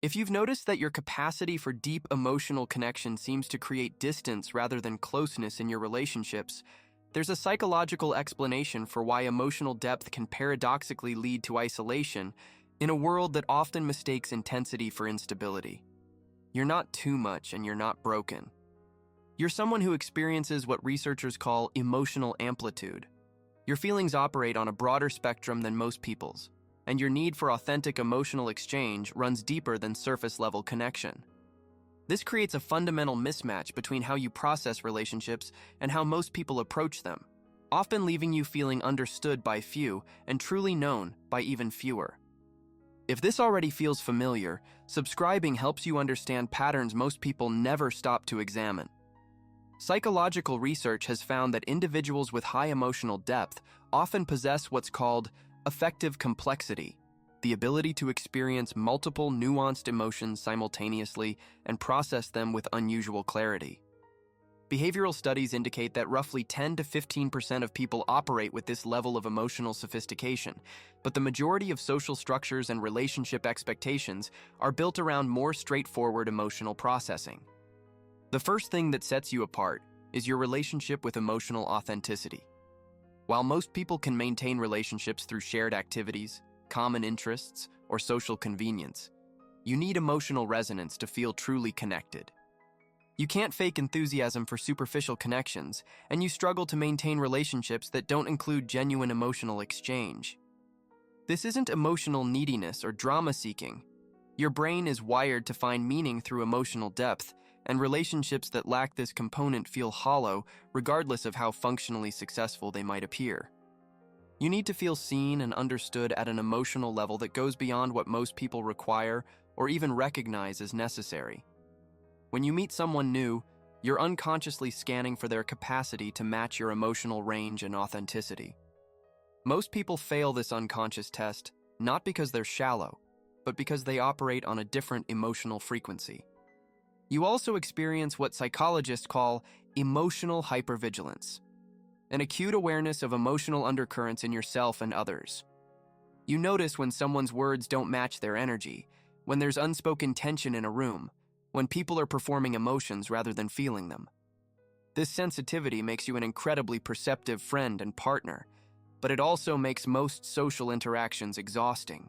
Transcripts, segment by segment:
If you've noticed that your capacity for deep emotional connection seems to create distance rather than closeness in your relationships, there's a psychological explanation for why emotional depth can paradoxically lead to isolation in a world that often mistakes intensity for instability. You're not too much and you're not broken. You're someone who experiences what researchers call emotional amplitude. Your feelings operate on a broader spectrum than most people's, and your need for authentic emotional exchange runs deeper than surface-level connection. This creates a fundamental mismatch between how you process relationships and how most people approach them, often leaving you feeling understood by few and truly known by even fewer. If this already feels familiar, subscribing helps you understand patterns most people never stop to examine. Psychological research has found that individuals with high emotional depth often possess what's called affective complexity, the ability to experience multiple nuanced emotions simultaneously and process them with unusual clarity. Behavioral studies indicate that roughly 10 to 15% of people operate with this level of emotional sophistication, but the majority of social structures and relationship expectations are built around more straightforward emotional processing. The first thing that sets you apart is your relationship with emotional authenticity. While most people can maintain relationships through shared activities, common interests, or social convenience, you need emotional resonance to feel truly connected. You can't fake enthusiasm for superficial connections, and you struggle to maintain relationships that don't include genuine emotional exchange. This isn't emotional neediness or drama-seeking. Your brain is wired to find meaning through emotional depth, and relationships that lack this component feel hollow, regardless of how functionally successful they might appear. You need to feel seen and understood at an emotional level that goes beyond what most people require or even recognize as necessary. When you meet someone new, you're unconsciously scanning for their capacity to match your emotional range and authenticity. Most people fail this unconscious test, not because they're shallow, but because they operate on a different emotional frequency. You also experience what psychologists call emotional hypervigilance, an acute awareness of emotional undercurrents in yourself and others. You notice when someone's words don't match their energy, when there's unspoken tension in a room, when people are performing emotions rather than feeling them. This sensitivity makes you an incredibly perceptive friend and partner, but it also makes most social interactions exhausting.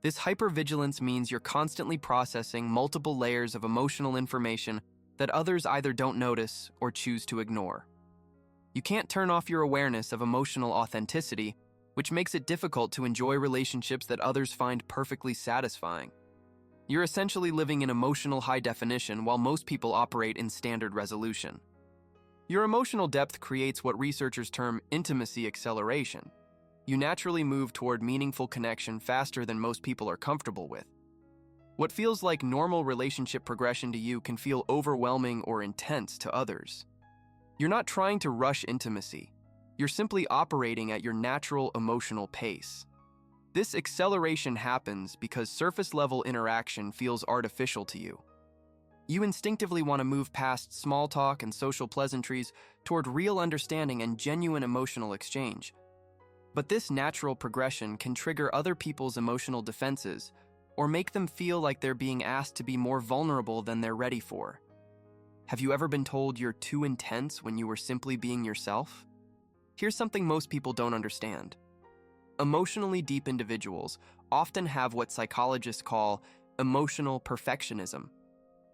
This hypervigilance means you're constantly processing multiple layers of emotional information that others either don't notice or choose to ignore. You can't turn off your awareness of emotional authenticity, which makes it difficult to enjoy relationships that others find perfectly satisfying. You're essentially living in emotional high definition while most people operate in standard resolution. Your emotional depth creates what researchers term intimacy acceleration. You naturally move toward meaningful connection faster than most people are comfortable with. What feels like normal relationship progression to you can feel overwhelming or intense to others. You're not trying to rush intimacy. You're simply operating at your natural emotional pace. This acceleration happens because surface-level interaction feels artificial to you. You instinctively want to move past small talk and social pleasantries toward real understanding and genuine emotional exchange. But this natural progression can trigger other people's emotional defenses or make them feel like they're being asked to be more vulnerable than they're ready for. Have you ever been told you're too intense when you were simply being yourself? Here's something most people don't understand. Emotionally deep individuals often have what psychologists call emotional perfectionism,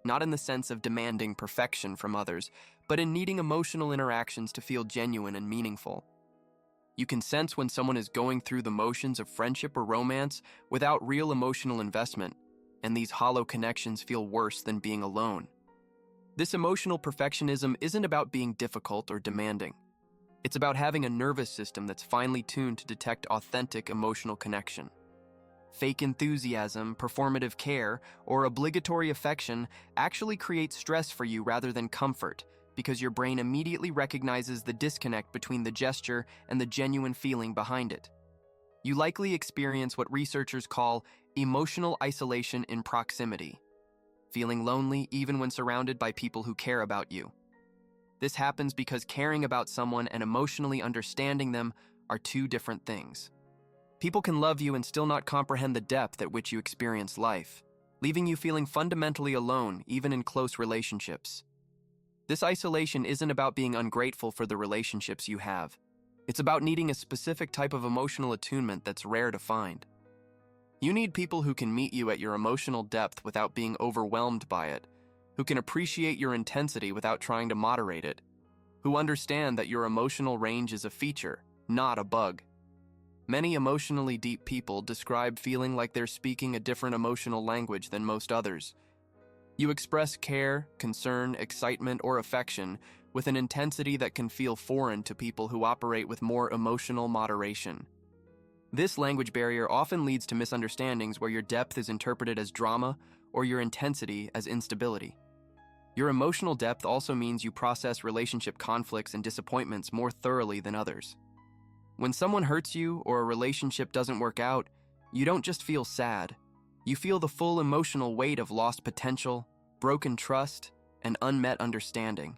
not in the sense of demanding perfection from others, but in needing emotional interactions to feel genuine and meaningful. You can sense when someone is going through the motions of friendship or romance without real emotional investment, and these hollow connections feel worse than being alone. This emotional perfectionism isn't about being difficult or demanding. It's about having a nervous system that's finely tuned to detect authentic emotional connection. Fake enthusiasm, performative care, or obligatory affection actually create stress for you rather than comfort, because your brain immediately recognizes the disconnect between the gesture and the genuine feeling behind it. You likely experience what researchers call emotional isolation in proximity, feeling lonely even when surrounded by people who care about you. This happens because caring about someone and emotionally understanding them are two different things. People can love you and still not comprehend the depth at which you experience life. leaving you feeling fundamentally alone, even in close relationships. This isolation isn't about being ungrateful for the relationships you have. It's about needing a specific type of emotional attunement that's rare to find. You need people who can meet you at your emotional depth without being overwhelmed by it, who can appreciate your intensity without trying to moderate it, who understand that your emotional range is a feature, not a bug. Many emotionally deep people describe feeling like they're speaking a different emotional language than most others. You express care, concern, excitement, or affection with an intensity that can feel foreign to people who operate with more emotional moderation. This language barrier often leads to misunderstandings where your depth is interpreted as drama or your intensity as instability. Your emotional depth also means you process relationship conflicts and disappointments more thoroughly than others. When someone hurts you or a relationship doesn't work out, you don't just feel sad. You feel the full emotional weight of lost potential, broken trust, and unmet understanding.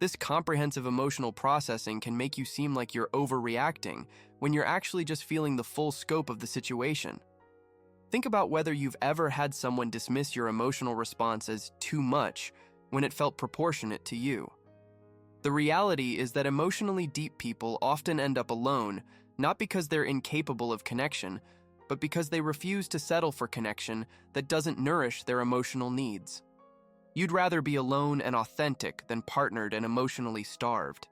This comprehensive emotional processing can make you seem like you're overreacting when you're actually just feeling the full scope of the situation. Think about whether you've ever had someone dismiss your emotional response as too much when it felt proportionate to you. The reality is that emotionally deep people often end up alone, not because they're incapable of connection, but because they refuse to settle for connection that doesn't nourish their emotional needs. You'd rather be alone and authentic than partnered and emotionally starved.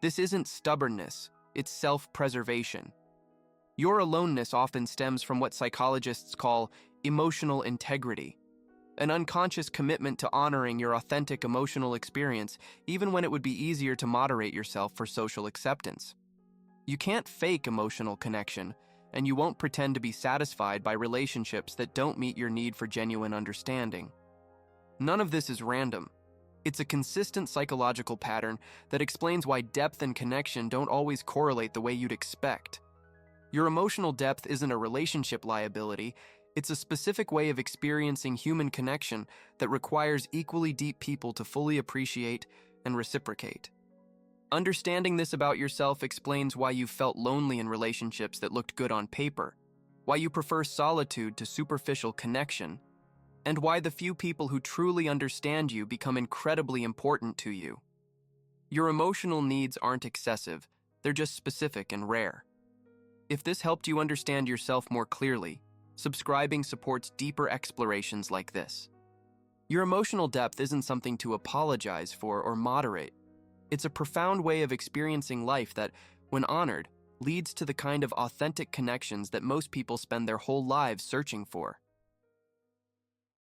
This isn't stubbornness, it's self-preservation. Your aloneness often stems from what psychologists call emotional integrity, an unconscious commitment to honoring your authentic emotional experience even when it would be easier to moderate yourself for social acceptance. You can't fake emotional connection, and you won't pretend to be satisfied by relationships that don't meet your need for genuine understanding. None of this is random. It's a consistent psychological pattern that explains why depth and connection don't always correlate the way you'd expect. Your emotional depth isn't a relationship liability, it's a specific way of experiencing human connection that requires equally deep people to fully appreciate and reciprocate. Understanding this about yourself explains why you've felt lonely in relationships that looked good on paper, why you prefer solitude to superficial connection, and why the few people who truly understand you become incredibly important to you. Your emotional needs aren't excessive, they're just specific and rare. If this helped you understand yourself more clearly, subscribing supports deeper explorations like this. Your emotional depth isn't something to apologize for or moderate. It's a profound way of experiencing life that, when honored, leads to the kind of authentic connections that most people spend their whole lives searching for.